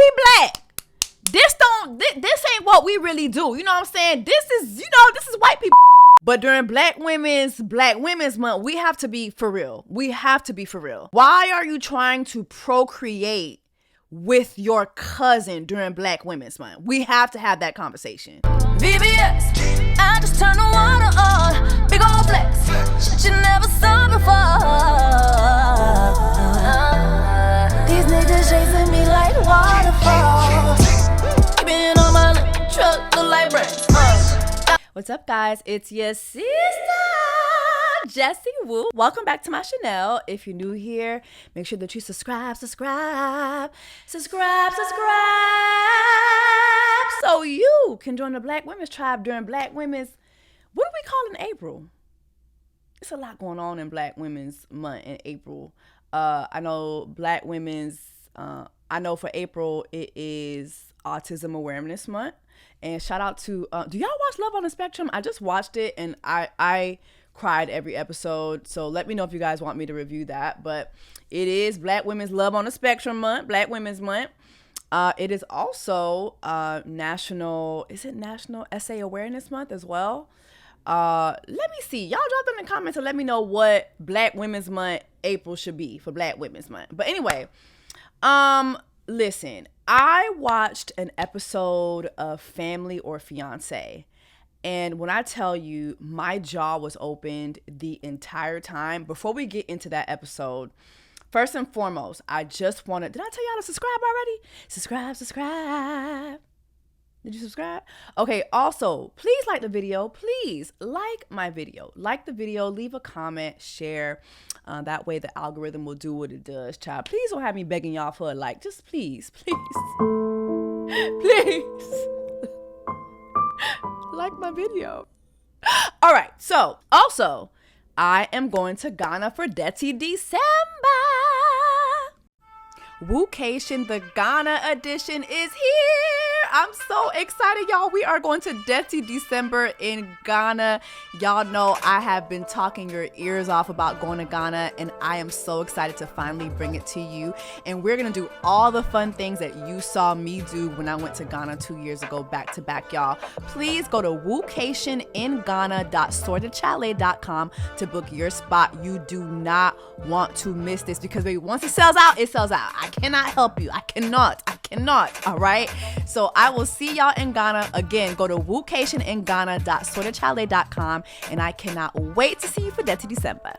we black. This ain't what we really do. You know what I'm saying? This is white people. But during Black Women's Month, we have to be for real. Why are you trying to procreate with your cousin during Black Women's Month? We have to have that conversation. VBS, I just turn the water on. Big old flex, shit you never saw before. These niggas chasing me like waterfalls. Keeping on my lip, truck look like bricks. What's up, guys? It's your sister, Jessie Woo. Welcome back to my channel. If you're new here, make sure that you subscribe, so you can join the Black Women's Tribe during Black Women's, what do we call in April? It's a lot going on in Black Women's Month in April. I know Black Women's, I know for April, it is Autism Awareness Month. And shout out to, do y'all watch Love on the Spectrum? I just watched it and I cried every episode. So let me know if you guys want me to review that. But it is Black Women's Love on the Spectrum Month, Black Women's Month. It is also National Essay Awareness Month as well. Let me see. Y'all drop them in the comments and let me know what Black Women's Month April should be for Black Women's Month. But anyway, listen, I watched an episode of Family or Fiance, and when I tell you my jaw was opened the entire time. Before we get into that episode, first and foremost, I just wanted, did I tell y'all to subscribe already? Subscribe. Did you subscribe? Okay, also, please like the video. Please like my video. Like the video, leave a comment, share. That way the algorithm will do what it does, child. Please don't have me begging y'all for a like. Just please. Like my video. All right, so also, I am going to Ghana for Dirty December. Woocation, the Ghana edition is here. I'm so excited, y'all. We are going to Dirty December in Ghana. Y'all know I have been talking your ears off about going to Ghana, and I am so excited to finally bring it to you. And we're going to do all the fun things that you saw me do when I went to Ghana 2 years ago, back to back, y'all. Please go to woocationinghana.sortedchalet.com to book your spot. You do not want to miss this because, baby, once it sells out, it sells out. I cannot help you. I cannot. All right. So I will see y'all in Ghana. Again, go to woocationinghana.sortedchalet.com, and I cannot wait to see you for Dirty December.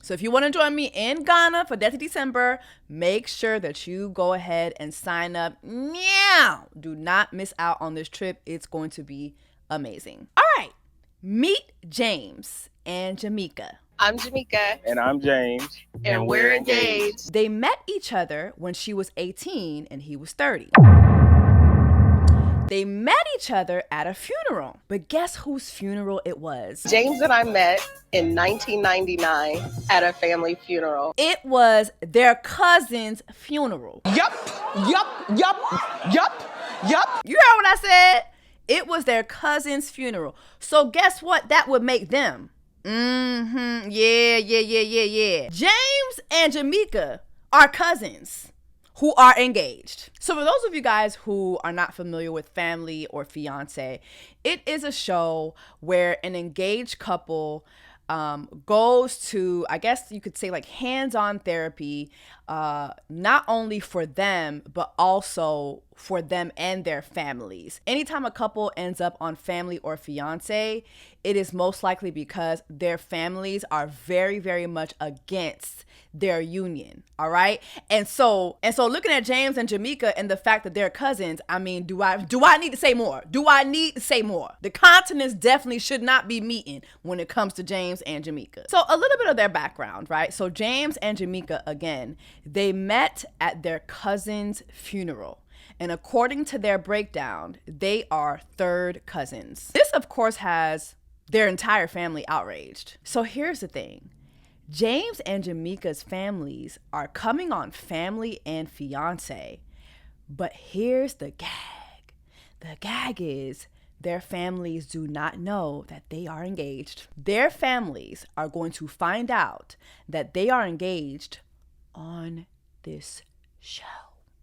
So if you want to join me in Ghana for Dirty December, make sure that you go ahead and sign up now. Do not miss out on this trip. It's going to be amazing. All right. Meet James and Jamaica. I'm Jamaica. And I'm James. And we're engaged. They met each other when she was 18 and he was 30. They met each other at a funeral. But guess whose funeral it was? James and I met in 1999 at a family funeral. It was their cousin's funeral. Yup. You heard what I said? It was their cousin's funeral. So guess what? That would make them. Yeah. James and Jamaica are cousins who are engaged. So for those of you guys who are not familiar with Family or Fiance, it is a show where an engaged couple goes to, I guess you could say, like hands-on therapy, not only for them, but also for them and their families. Anytime a couple ends up on Family or Fiance, it is most likely because their families are very, very much against their union. All right. And so looking at James and Jamaica and the fact that they're cousins, I mean, do I need to say more? The continents definitely should not be meeting when it comes to James and Jamaica. So a little bit of their background, right? So James and Jamaica, again, they met at their cousin's funeral. And according to their breakdown, they are third cousins. This, of course, has their entire family outraged. So here's the thing. James and Jamaica's families are coming on Family and Fiance. But here's the gag. The gag is their families do not know that they are engaged. Their families are going to find out that they are engaged on this show.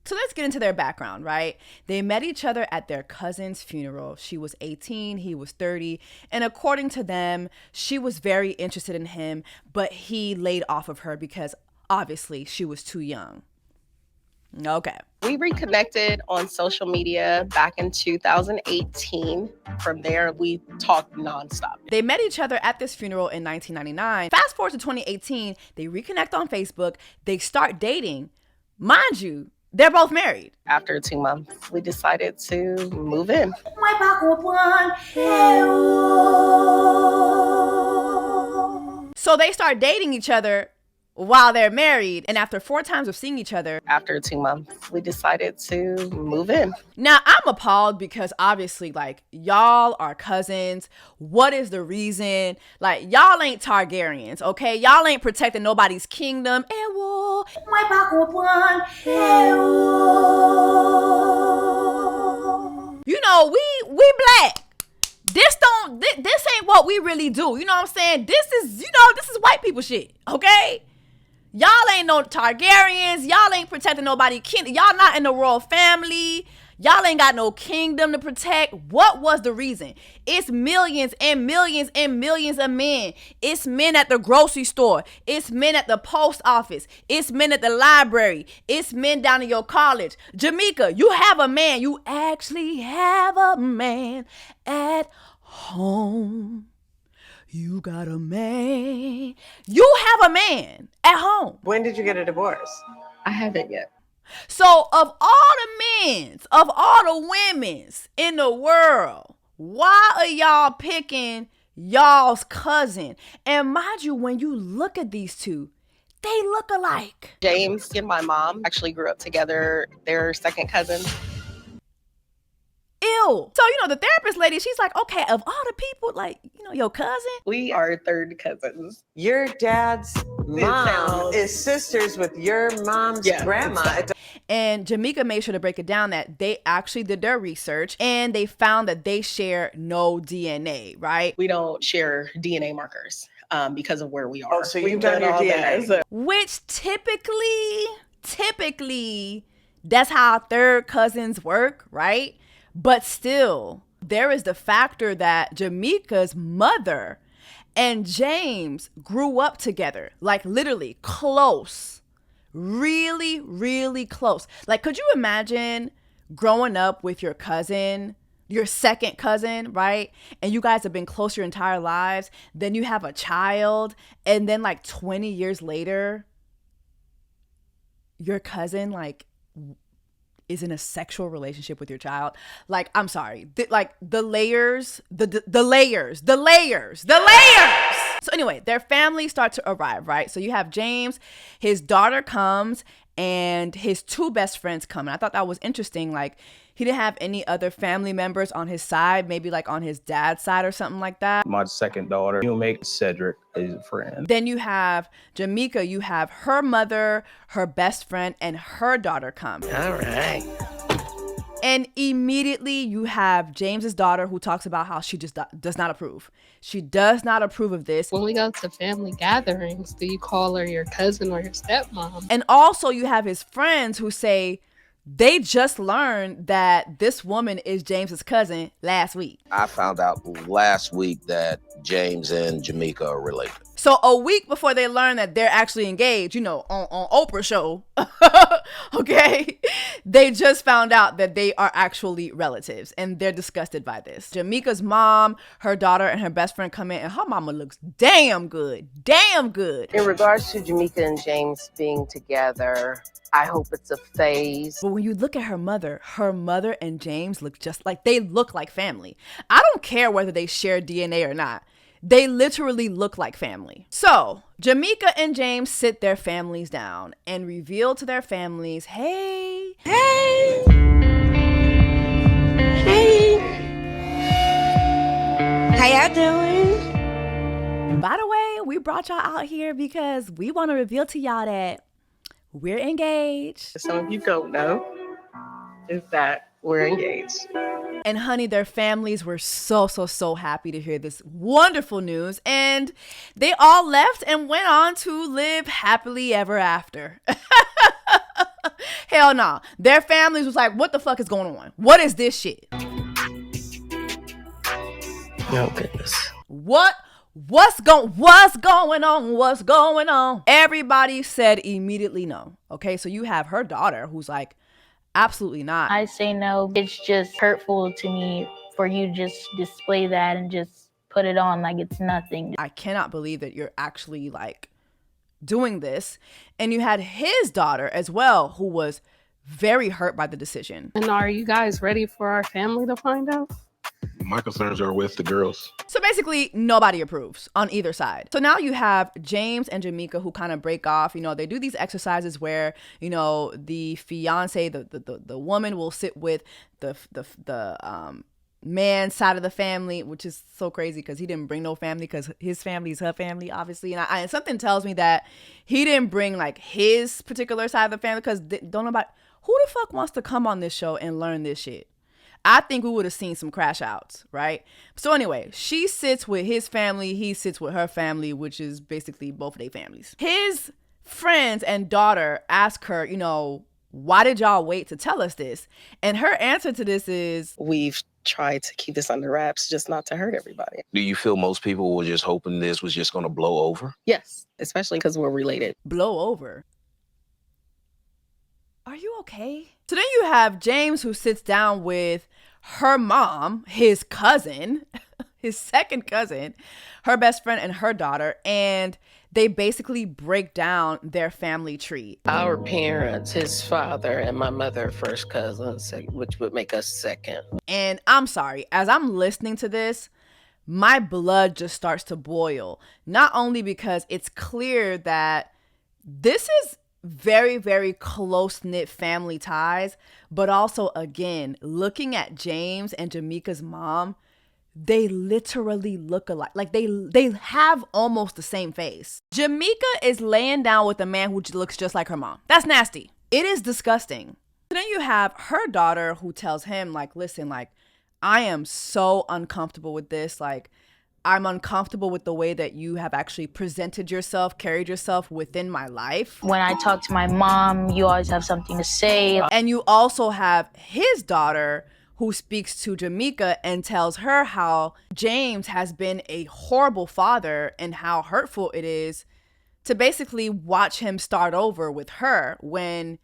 So let's get into their background, right? They met each other at their cousin's funeral. She was 18, he was 30. And according to them, she was very interested in him, but he laid off of her because obviously she was too young. Okay. We reconnected on social media back in 2018. From there, we talked nonstop. They met each other at this funeral in 1999. Fast forward to 2018, they reconnect on Facebook. They start dating. Mind you, they're both married. After 2 months, we decided to move in. So they start dating each other while they're married. And after 4 times of seeing each other, After 2 months, we decided to move in. now I'm appalled because obviously, like, y'all are cousins. What is the reason? Like, y'all ain't Targaryens, okay? Y'all ain't protecting nobody's kingdom. You know, we black. This ain't what we really do. You know what I'm saying? This is white people shit, okay? Y'all ain't no Targaryens. Y'all ain't protecting nobody. Y'all not in the royal family. Y'all ain't got no kingdom to protect. What was the reason? It's millions and millions and millions of men. It's men at the grocery store. It's men at the post office. It's men at the library. It's men down in your college. Jamaica, you have a man. You actually have a man at home. You got a man. You have a man at home. When did you get a divorce? I haven't yet. So of all the men's, of all the women's in the world, why are y'all picking y'all's cousin? And mind you, when you look at these two, they look alike. James and my mom actually grew up together. They're second cousins. Ew. So, the therapist lady, she's like, okay, of all the people, like, your cousin? We are third cousins. Your dad's mom is sisters with your mom's grandma. And Jamaica made sure to break it down that they actually did their research and they found that they share no DNA, right? We don't share DNA markers because of where we are. Oh, so you've done your DNA. Which typically, that's how third cousins work, right? But still, there is the factor that Jamaica's mother and James grew up together, like literally close, really, really close. Like, could you imagine growing up with your cousin, your second cousin, right? And you guys have been close your entire lives. Then you have a child. And then like 20 years later, your cousin is in a sexual relationship with your child. Like, I'm sorry. The layers. So anyway, their families start to arrive, right? So you have James, his daughter comes, and his 2 best friends come. And I thought that was interesting. Like, he didn't have any other family members on his side, maybe like on his dad's side or something like that. My second daughter, you make Cedric is a friend. Then you have Jamaica, you have her mother, her best friend, and her daughter come. All right. And immediately you have James's daughter who talks about how she just does not approve. She does not approve of this. When we go to family gatherings, do you call her your cousin or your stepmom? And also you have his friends who say they just learned that this woman is James's cousin last week. I found out last week that James and Jamaica are related. So a week before they learn that they're actually engaged, on Oprah show, okay, they just found out that they are actually relatives and they're disgusted by this. Jamaica's mom, her daughter, and her best friend come in and her mama looks damn good. In regards to Jamaica and James being together, I hope it's a phase. But when you look at her mother and James look just like, they look like family. I don't care whether they share DNA or not. They literally look like family. So Jamaica and James sit their families down and reveal to their families, hey. How y'all doing? By the way, we brought y'all out here because we want to reveal to y'all that we're engaged. Some of you don't know is that we're engaged. And honey, their families were so happy to hear this wonderful news. And they all left and went on to live happily ever after. Hell nah. Their families was like, what the fuck is going on? What is this shit? Oh goodness. What's going on? What's going on? Everybody said immediately no. Okay, so you have her daughter who's like, absolutely not. I say no. It's just hurtful to me for you to just display that and just put it on like it's nothing. I cannot believe that you're actually like doing this. And you had his daughter as well, who was very hurt by the decision. And are you guys ready for our family to find out? My concerns are with the girls. So basically, nobody approves on either side. So now you have James and Jamaica who kind of break off. You know, they do these exercises where, you know, the fiance, the woman will sit with the man's side of the family, which is so crazy because he didn't bring no family because his family is her family, obviously. And something tells me that he didn't bring like his particular side of the family because don't nobody, who the fuck wants to come on this show and learn this shit? I think we would have seen some crash outs, right? So anyway, she sits with his family, he sits with her family, which is basically both of their families. His friends and daughter ask her, you know, why did y'all wait to tell us this? And her answer to this is, we've tried to keep this under wraps just not to hurt everybody. Do you feel most people were just hoping this was just going to blow over? Yes, especially because we're related. Blow over? Are you okay? So then you have James who sits down with her mom, his cousin, his second cousin, her best friend, and her daughter, and they basically break down their family tree. Our parents, his father and my mother, first cousins, which would make us second. And I'm sorry, as I'm listening to this, my blood just starts to boil. Not only because it's clear that this is very, very close-knit family ties, but also, again, looking at James and Jamaica's mom, they literally look alike. Like they have almost the same face. Jamaica is laying down with a man who looks just like her mom. That's nasty. It is disgusting. So then you have her daughter who tells him, like, listen, like, I am so uncomfortable with this. Like, I'm uncomfortable with the way that you have actually presented yourself, carried yourself within my life. When I talk to my mom, you always have something to say. And you also have his daughter who speaks to Jamaica and tells her how James has been a horrible father and how hurtful it is to basically watch him start over with her when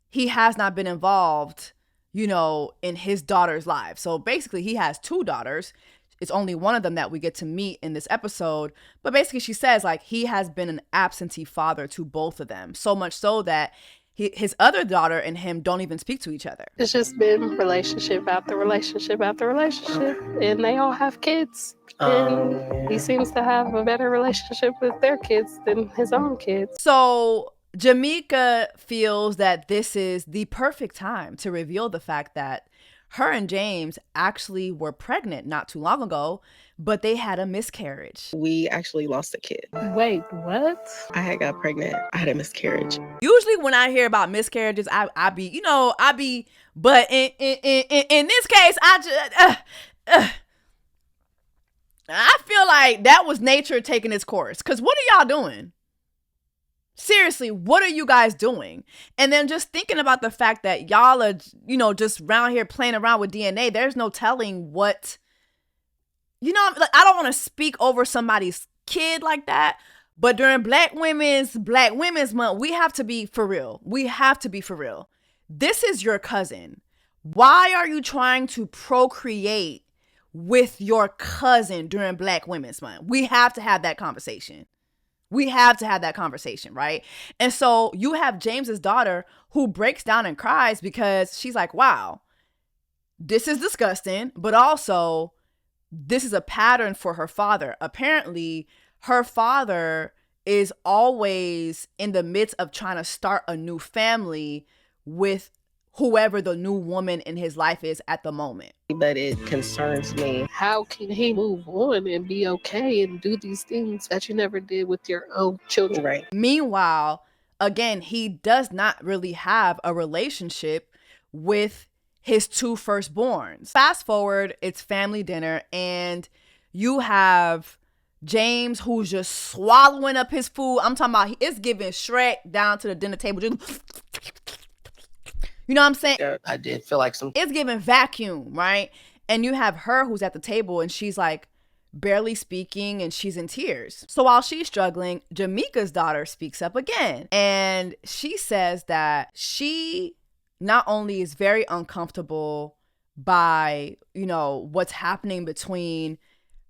he has not been involved, you know, in his daughter's life. So basically he has two daughters. It's only one of them that we get to meet in this episode. But basically she says, like, he has been an absentee father to both of them. So much so that his other daughter and him don't even speak to each other. It's just been relationship after relationship after relationship. And they all have kids. And he seems to have a better relationship with their kids than his own kids. So Jamaica feels that this is the perfect time to reveal the fact that her and James actually were pregnant not too long ago, but they had a miscarriage. We actually lost a kid. Wait, what? I got pregnant. I had a miscarriage. Usually when I hear about miscarriages, I be, but in this case, I feel like that was nature taking its course. Because what are y'all doing? Seriously, what are you guys doing? And then just thinking about the fact that y'all are, just around here playing around with DNA. There's no telling what, like, I don't want to speak over somebody's kid like that. But during Black Women's Month, we have to be for real. We have to be for real. This is your cousin. Why are you trying to procreate with your cousin during Black Women's Month? We have to have that conversation. We have to have that conversation, right? And so you have James's daughter who breaks down and cries because she's like, wow, this is disgusting, but also this is a pattern for her father. Apparently, her father is always in the midst of trying to start a new family with whoever the new woman in his life is at the moment. But it concerns me. How can he move on and be okay and do these things that you never did with your own children? Right. Meanwhile, again, he does not really have a relationship with his two firstborns. Fast forward, it's family dinner, and you have James who's just swallowing up his food. I'm talking about it's giving Shrek down to the dinner table. Just You know what I'm saying? Yeah, I did feel like some. It's giving vacuum, right? And you have her who's at the table and she's like barely speaking and she's in tears. So while she's struggling, Jamaica's daughter speaks up again. And she says that she not only is very uncomfortable by, you know, what's happening between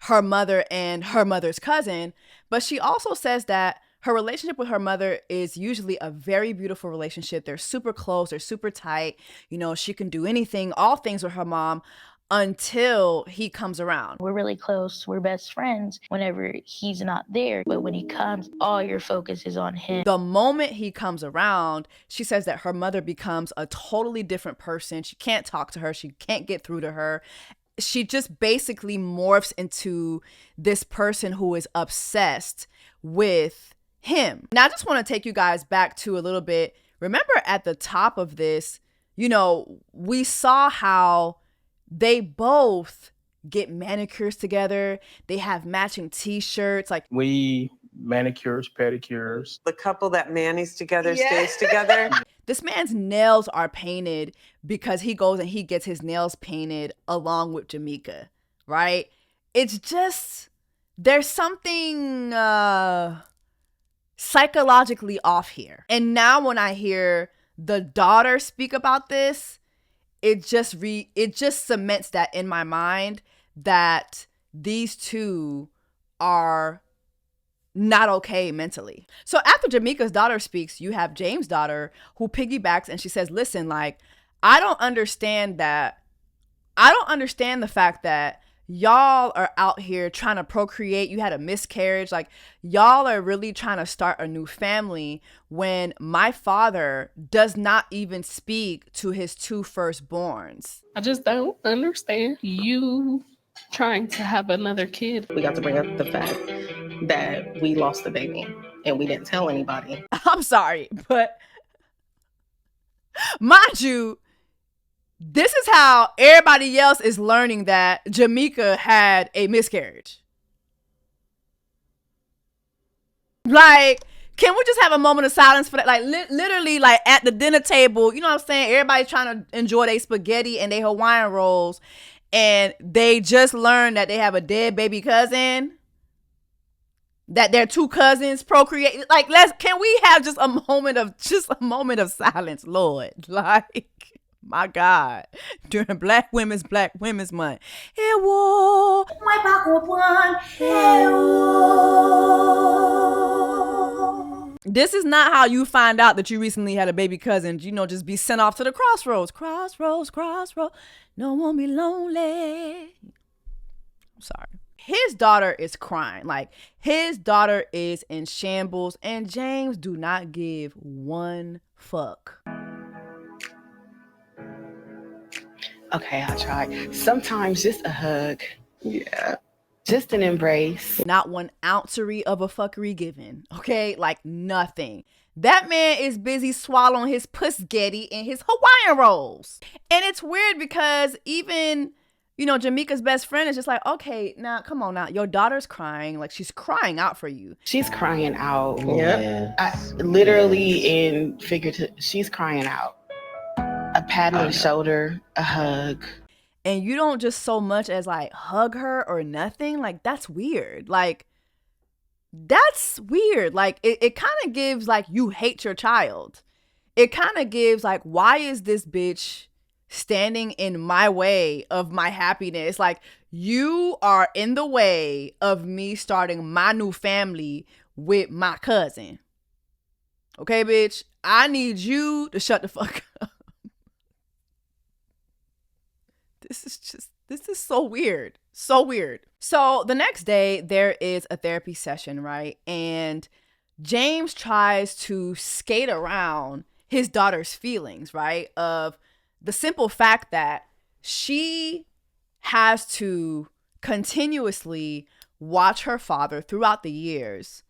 her mother and her mother's cousin, but she also says that her relationship with her mother is usually a very beautiful relationship. They're super close. They're super tight. You know, she can do anything, all things with her mom until he comes around. We're really close. We're best friends whenever he's not there. But when he comes, all your focus is on him. The moment he comes around, she says that her mother becomes a totally different person. She can't talk to her. She can't get through to her. She just basically morphs into this person who is obsessed with him. Now, I just want to take you guys back to a little bit. Remember at the top of this, you know, we saw how they both get manicures together. They have matching t-shirts. Like, We manicures, pedicures. The couple that Manny's together stays together. this man's nails are painted because he goes and he gets his nails painted along with Jamaica, right? It's just, there's something psychologically off here. And now when I hear the daughter speak about this, it just cements that in my mind that these two are not okay mentally. So after Jamaica's daughter speaks, you have James' daughter who piggybacks and she says, listen, like, I don't understand the fact that y'all are out here trying to procreate. You had a miscarriage. Like, y'all are really trying to start a new family when my father does not even speak to his two firstborns. I just don't understand you trying to have another kid. We got to bring up the fact that we lost the baby and we didn't tell anybody. I'm sorry, but mind you, this is how everybody else is learning that Jamaica had a miscarriage. Like, can we just have a moment of silence for that? Like, literally, like, at the dinner table, you know what I'm saying? Everybody's trying to enjoy their spaghetti and their Hawaiian rolls, and they just learned that they have a dead baby cousin, that their two cousins procreate. Like, can we have just a moment of silence, Lord? Like, my God, during Black Women's Month. This is not how you find out that you recently had a baby cousin. You know, just be sent off to the crossroads. Crossroads. No one be lonely. I'm sorry. His daughter is crying. Like, his daughter is in shambles, and James do not give one fuck. Okay, I'll try. Sometimes just a hug. Yeah. Just an embrace. Not one ouncery of a fuckery given. Okay? Like, nothing. That man is busy swallowing his pusgetti and his Hawaiian rolls. And it's weird because even, you know, Jamaica's best friend is just like, okay, now, come on now. Your daughter's crying. Like, she's crying out for you. She's crying out. Yeah. Literally and figurative. She's crying out. A pat on the shoulder, a hug. And you don't just so much as like hug her or nothing. Like, that's weird. Like, that's weird. Like, it kind of gives like you hate your child. It kind of gives like, why is this bitch standing in my way of my happiness? Like, you are in the way of me starting my new family with my cousin. Okay, bitch, I need you to shut the fuck up. This is so weird. So weird. So the next day there is a therapy session, right? And James tries to skate around his daughter's feelings, right? Of the simple fact that she has to continuously watch her father throughout the years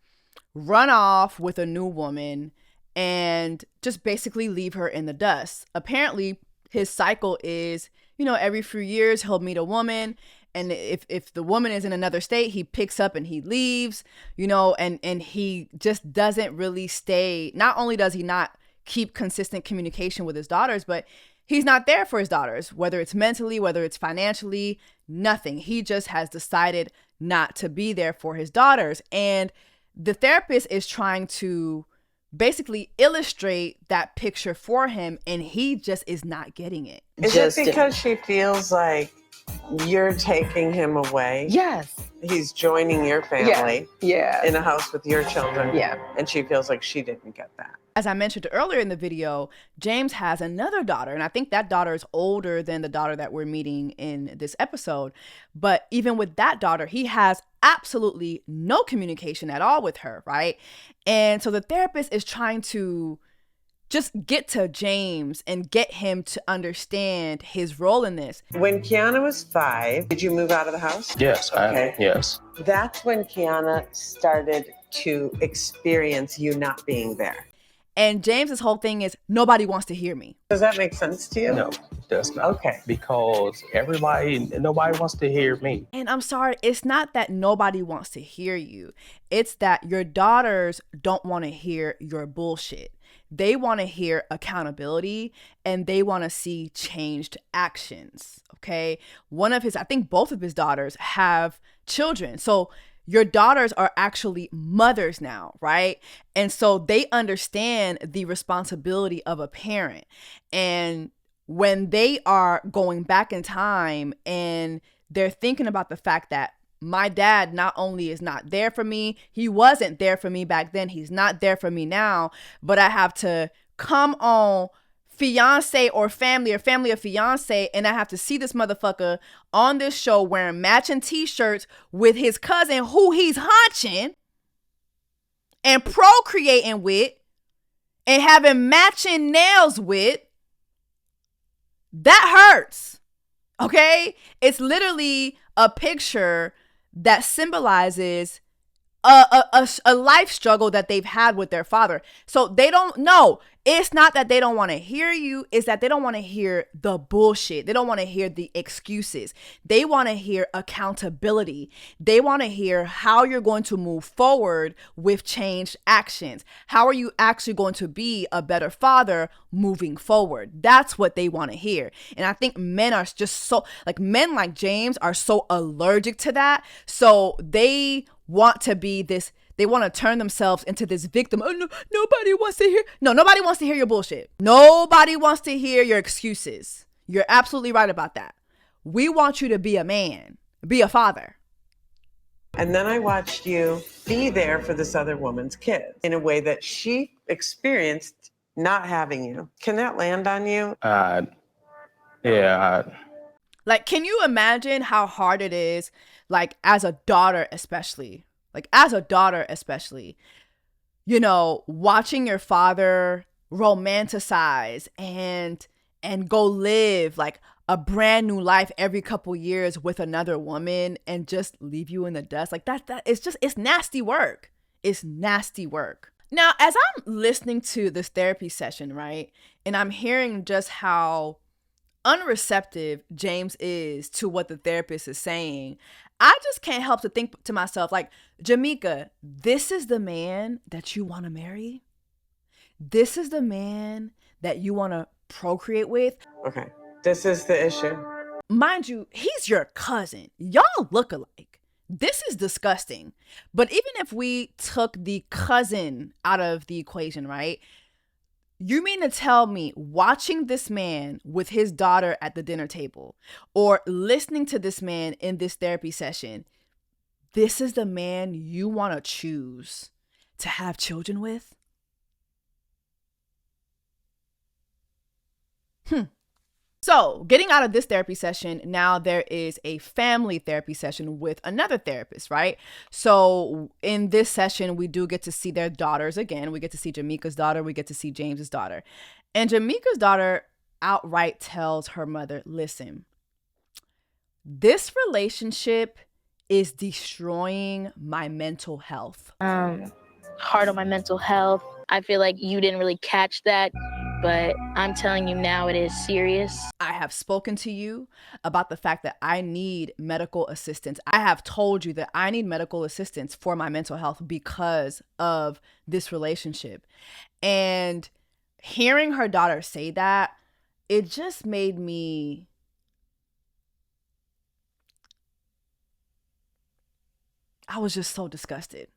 run off with a new woman and just basically leave her in the dust. Apparently, his cycle is, you know, every few years he'll meet a woman, and if the woman is in another state, he picks up and he leaves, you know, and he just doesn't really stay. Not only does he not keep consistent communication with his daughters, but he's not there for his daughters, whether it's mentally, whether it's financially, nothing. He just has decided not to be there for his daughters. And the therapist is trying to basically illustrate that picture for him, and he just is not getting it. Is it because she feels like you're taking him away? Yes. He's joining your family Yeah. in a house with your children. Yeah. And she feels like she didn't get that. As I mentioned earlier in the video, James has another daughter, and I think that daughter is older than the daughter that we're meeting in this episode. But even with that daughter, he has absolutely no communication at all with her, right? And so the therapist is trying to just get to James and get him to understand his role in this. When Kiana was 5, did you move out of the house? Yes. Okay. Yes. That's when Kiana started to experience you not being there. And James's whole thing is, nobody wants to hear me. Does that make sense to you? No, it does not. Okay. Because nobody wants to hear me. And I'm sorry, it's not that nobody wants to hear you. It's that your daughters don't want to hear your bullshit. They want to hear accountability, and they want to see changed actions, okay? I think both of his daughters have children. So your daughters are actually mothers now, right? And so they understand the responsibility of a parent. And when they are going back in time and they're thinking about the fact that my dad not only is not there for me, he wasn't there for me back then, he's not there for me now, but I have to come on Fiance or family of Fiance, and I have to see this motherfucker on this show wearing matching t-shirts with his cousin who he's hunching and procreating with and having matching nails with. That hurts, okay? It's literally a picture that symbolizes a life struggle that they've had with their father. So they don't know. It's not that they don't want to hear you. It's that they don't want to hear the bullshit. They don't want to hear the excuses. They want to hear accountability. They want to hear how you're going to move forward with changed actions. How are you actually going to be a better father moving forward? That's what they want to hear. And I think men are just men like James are so allergic to that. So they want to be this. They want to turn themselves into this victim. Oh, no, nobody wants to hear. No, nobody wants to hear your bullshit. Nobody wants to hear your excuses. You're absolutely right about that. We want you to be a man, be a father. And then I watched you be there for this other woman's kids in a way that she experienced not having you. Can that land on you? Yeah. Like, can you imagine how hard it is, like, as a daughter especially, you know, watching your father romanticize and go live like a brand new life every couple years with another woman and just leave you in the dust like that. It's nasty work. It's nasty work. Now, as I'm listening to this therapy session, right, and I'm hearing just how unreceptive James is to what the therapist is saying, I just can't help to think to myself, like, Jamaica, this is the man that you want to marry? This is the man that you want to procreate with? Okay, this is the issue. Mind you, he's your cousin. Y'all look alike. This is disgusting. But even if we took the cousin out of the equation, right? You mean to tell me watching this man with his daughter at the dinner table or listening to this man in this therapy session, this is the man you want to choose to have children with? So, getting out of this therapy session, now there is a family therapy session with another therapist, right? So, in this session, we do get to see their daughters again. We get to see Jamaica's daughter. We get to see James's daughter. And Jamaica's daughter outright tells her mother, listen, this relationship is destroying my mental health. Hard on my mental health. I feel like you didn't really catch that, but I'm telling you now it is serious. I have spoken to you about the fact that I need medical assistance. I have told you that I need medical assistance for my mental health because of this relationship. And hearing her daughter say that, it just made me I was just so disgusted.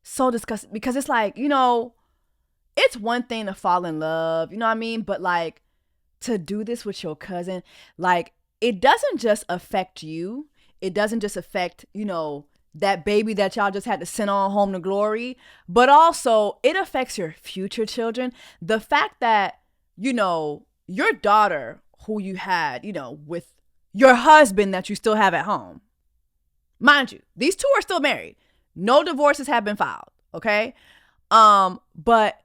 So disgusted because it's like, you know, it's one thing to fall in love, you know what I mean? But like to do this with your cousin, like it doesn't just affect you. It doesn't just affect, you know, that baby that y'all just had to send on home to glory, but also it affects your future children. The fact that, you know, your daughter who you had, you know, with your husband that you still have at home. Mind you, these two are still married. No divorces have been filed, okay? But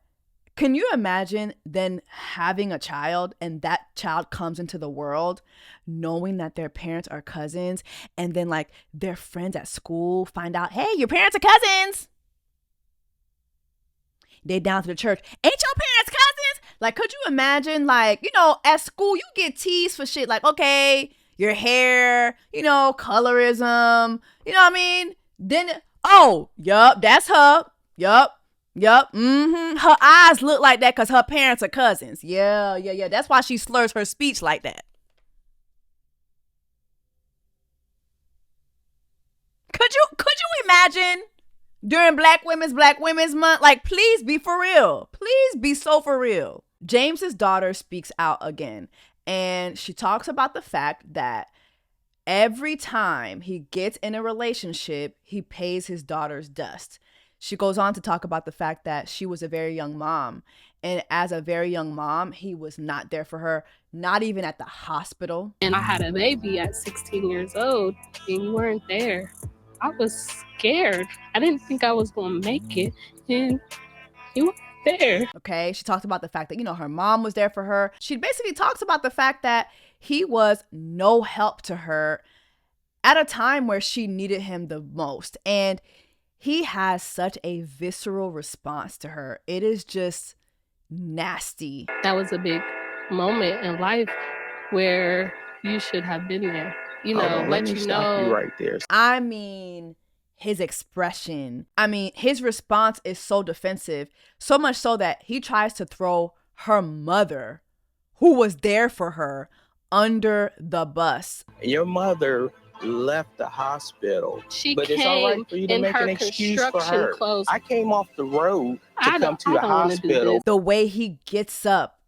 can you imagine then having a child and that child comes into the world knowing that their parents are cousins, and then like their friends at school find out, hey, your parents are cousins. They down to the church. Ain't your parents cousins? Like, could you imagine, like, you know, at school you get teased for shit like, okay, your hair, you know, colorism, you know what I mean? Then, oh, yup, that's her. Yup. Her eyes look like that because her parents are cousins. Yeah. That's why she slurs her speech like that. Could you imagine during Black Women's Month? Like, please be for real. Please be so for real. James's daughter speaks out again, and she talks about the fact that every time he gets in a relationship, he pays his daughter's dust. She goes on to talk about the fact that she was a very young mom. And as a very young mom, he was not there for her, not even at the hospital. And I had a baby at 16 years old, and you weren't there. I was scared. I didn't think I was going to make it, and you weren't there. Okay, she talked about the fact that, you know, her mom was there for her. She basically talks about the fact that he was no help to her at a time where she needed him the most. And he has such a visceral response to her. It is just nasty. That was a big moment in life where you should have been there. You know, let you know. You right there. I mean, his expression. I mean, his response is so defensive, so much so that he tries to throw her mother, who was there for her, under the bus. Your mother left the hospital, but it's all right for you to make an excuse for her. Clothes. I came off the road to come to the hospital. The way he gets up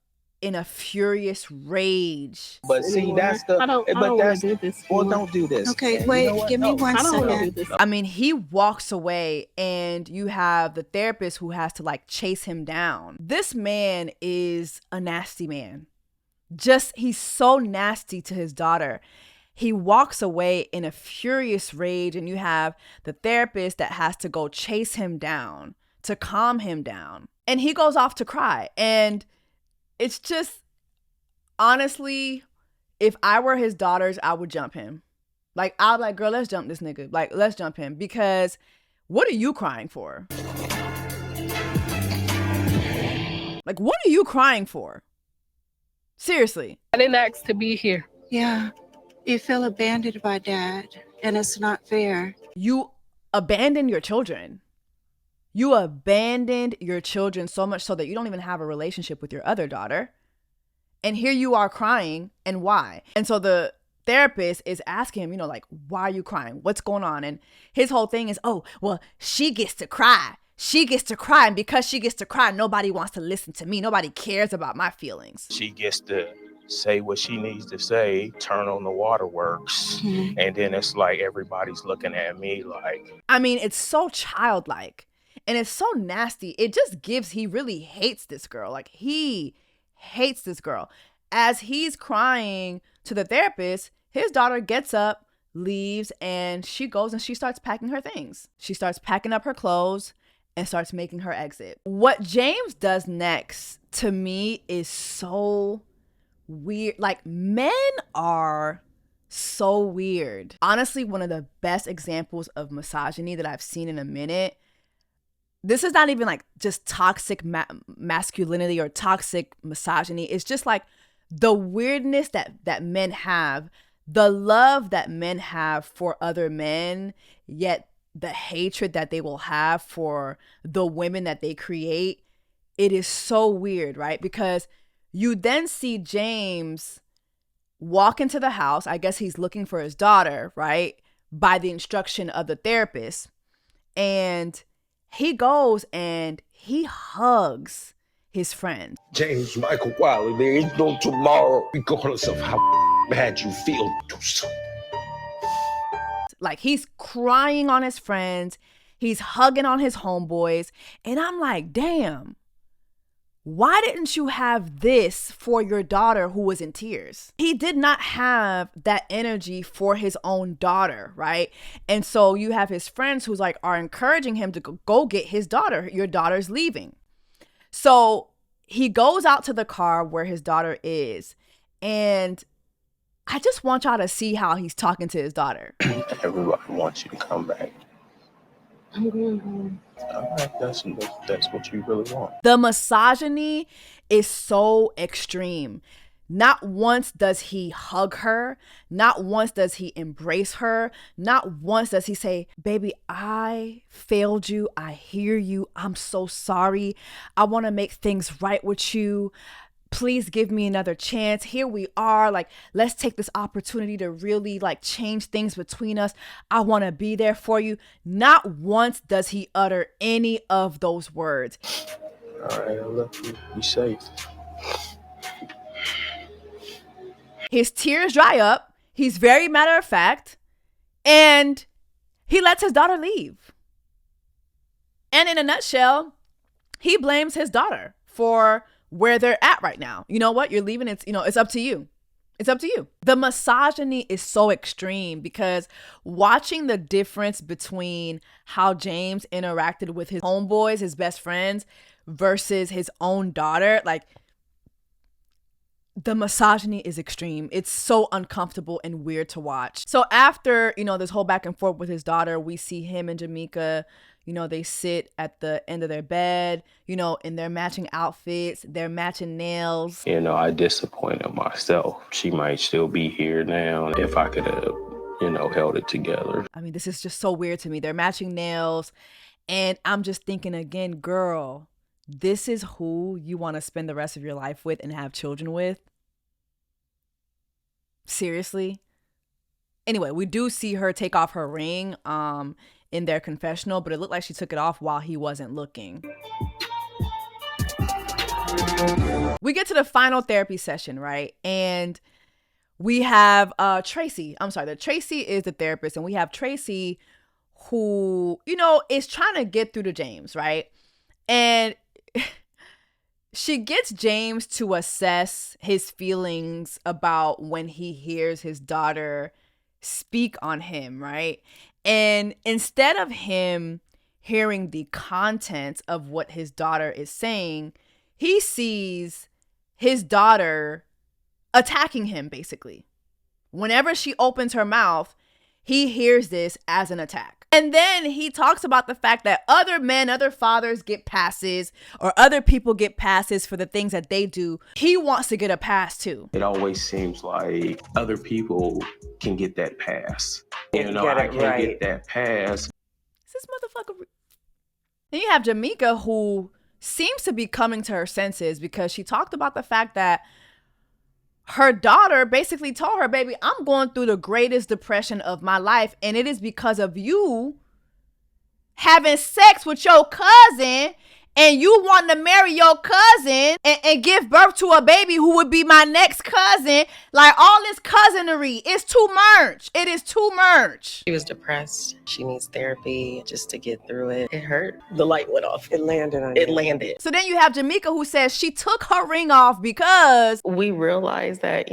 in a furious rage. But see, that's the. Don't do this. Okay, man. wait, You know what? give me one second. I mean, he walks away, and you have the therapist who has to like chase him down. This man is a nasty man. He's so nasty to his daughter. He walks away in a furious rage, and you have the therapist that has to go chase him down to calm him down. And he goes off to cry. And it's just, honestly, if I were his daughters, I would jump him. Like, I'd be like, girl, let's jump this nigga. Like, let's jump him. Because what are you crying for? Like, what are you crying for? Seriously. I didn't ask to be here. Yeah. You feel abandoned by dad, and it's not fair. You abandoned your children. You abandoned your children so much so that you don't even have a relationship with your other daughter. And here you are crying, and why? And so the therapist is asking him, you know, like, why are you crying? What's going on? And his whole thing is, oh, well, she gets to cry. She gets to cry, and because she gets to cry, nobody wants to listen to me. Nobody cares about my feelings. She gets to say what she needs to say, turn on the waterworks, and then it's like everybody's looking at me like. I mean, it's so childlike, and it's so nasty. It just he really hates this girl. Like, he hates this girl. As he's crying to the therapist, his daughter gets up, leaves, and she goes and she starts packing her things. She starts packing up her clothes and starts making her exit. What James does next, to me, is so weird. Like, men are so weird. Honestly, one of the best examples of misogyny that I've seen in a minute. This is not even like just toxic masculinity or toxic misogyny. It's just like the weirdness that men have, the love that men have for other men, yet the hatred that they will have for the women that they create it is so weird, right? Because you then see James walk into the house. I guess he's looking for his daughter, right? By the instruction of the therapist. And he goes and he hugs his friend. James Michael Wiley, there is no tomorrow, regardless of how bad you feel. Like, he's crying on his friends. He's hugging on his homeboys. And I'm like, damn, why didn't you have this for your daughter who was in tears? He did not have that energy for his own daughter, right? And so you have his friends who's like are encouraging him to go get his daughter. Your daughter's leaving. So he goes out to the car where his daughter is. And I just want y'all to see how he's talking to his daughter. Everybody wants you to come back. I'm going home. All right, that's what you really want. The misogyny is so extreme. Not once does he hug her. Not once does he embrace her. Not once does he say, baby, I failed you. I hear you. I'm so sorry. I want to make things right with you. Please give me another chance. Here we are. Like, let's take this opportunity to really like change things between us. I want to be there for you. Not once does he utter any of those words. All right, I'll let you be safe. His tears dry up. He's very matter of fact. And he lets his daughter leave. And in a nutshell, he blames his daughter for where they're at right now. You know what? You're leaving. It's up to you. It's up to you. The misogyny is so extreme because watching the difference between how James interacted with his homeboys, his best friends, versus his own daughter, like, the misogyny is extreme. It's so uncomfortable and weird to watch. So after, this whole back and forth with his daughter, we see him and Jamaica. They sit at the end of their bed, in their matching outfits, their matching nails. I disappointed myself. She might still be here now if I could have, held it together. I mean, this is just so weird to me. They're matching nails. And I'm just thinking again, girl, this is who you want to spend the rest of your life with and have children with? Seriously? Anyway, we do see her take off her ring in their confessional, but it looked like she took it off while he wasn't looking. We get to the final therapy session, right? And we have Tracy. I'm sorry, Tracy is the therapist, and we have Tracy who, is trying to get through to James, right? And she gets James to assess his feelings about when he hears his daughter speak on him, right? And instead of him hearing the contents of what his daughter is saying, he sees his daughter attacking him, basically. Whenever she opens her mouth, he hears this as an attack. And then he talks about the fact that other men, other fathers get passes, or other people get passes for the things that they do. He wants to get a pass too. It always seems like other people can get that pass. I can't get that pass. Is this motherfucker? Then you have Jamaica, who seems to be coming to her senses because she talked about the fact that her daughter basically told her, baby, I'm going through the greatest depression of my life, and it is because of you having sex with your cousin, and you wanting to marry your cousin and give birth to a baby who would be my next cousin. Like, all this cousinry is too much. It is too much. She was depressed. She needs therapy just to get through it. It hurt. The light went off. It landed on It you. landed. So then you have Jamaica, who says she took her ring off because we realized that,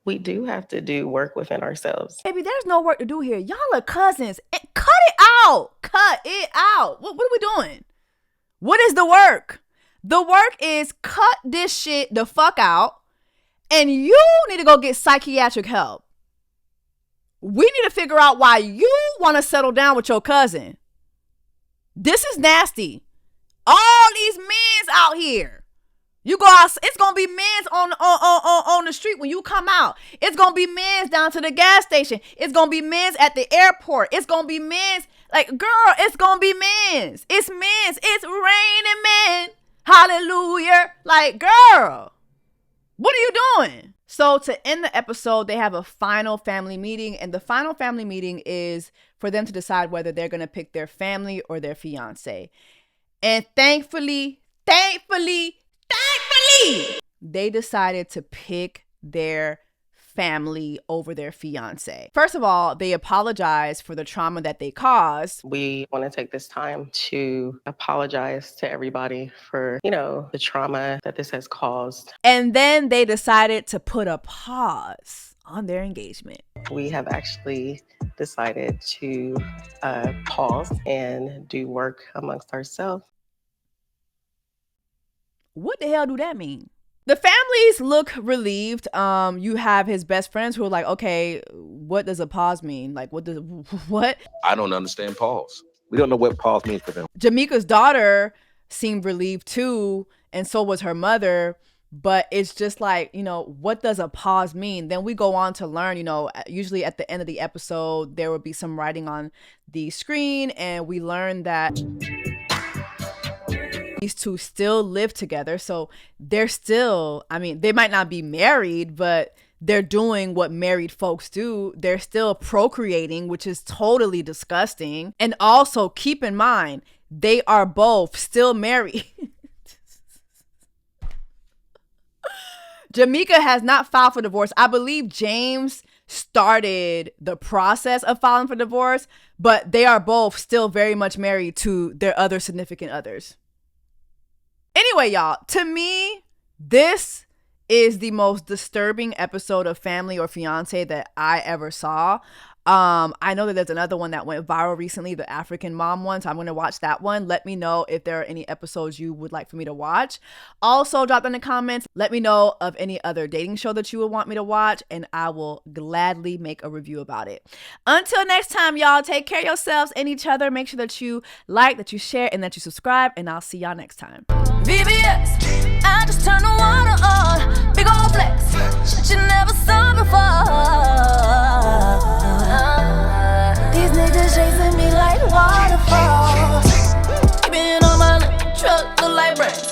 we do have to do work within ourselves. Baby, there's no work to do here. Y'all are cousins. Cut it out. Cut it out. What are we doing? What is the work? The work is cut this shit the fuck out, and you need to go get psychiatric help. We need to figure out why you want to settle down with your cousin. This is nasty. All these men's out here. You go out, it's gonna be men's on the street when you come out. It's gonna be men's down to the gas station. It's gonna be men's at the airport. It's gonna be men's. Like, girl, it's gonna be men's. It's men's. It's raining men. Hallelujah. Like, girl, what are you doing? So to end the episode, they have a final family meeting, and the final family meeting is for them to decide whether they're going to pick their family or their fiance. And thankfully, they decided to pick their family over their fiance. First of all, they apologize for the trauma that they caused. We want to take this time to apologize to everybody for, the trauma that this has caused. And then they decided to put a pause on their engagement. We have actually decided to pause and do work amongst ourselves. What the hell do that mean? The families look relieved. You have his best friends who are like, okay, what does a pause mean? Like, what? I don't understand pause. We don't know what pause means for them. Jamaica's daughter seemed relieved too, and so was her mother. But it's just like, what does a pause mean? Then we go on to learn, usually at the end of the episode, there will be some writing on the screen, and we learn that these two still live together. So they're still, they might not be married, but they're doing what married folks do. They're still procreating, which is totally disgusting. And also keep in mind, they are both still married. Jamaica has not filed for divorce. I believe James started the process of filing for divorce, but they are both still very much married to their other significant others. Anyway, y'all, to me, this is the most disturbing episode of Family or Fiance that I ever saw. I know that there's another one that went viral recently, the African mom one, so I'm going to watch that one. Let me know if there are any episodes you would like for me to watch. Also, drop in the comments. Let me know of any other dating show that you would want me to watch, and I will gladly make a review about it. Until next time, y'all, take care of yourselves and each other. Make sure that you like, that you share, and that you subscribe, and I'll see y'all next time. VBS, I just turn the water on. Big old flex, shit you never saw before. These niggas chasing me like waterfalls. Keeping on my truck, look like bricks.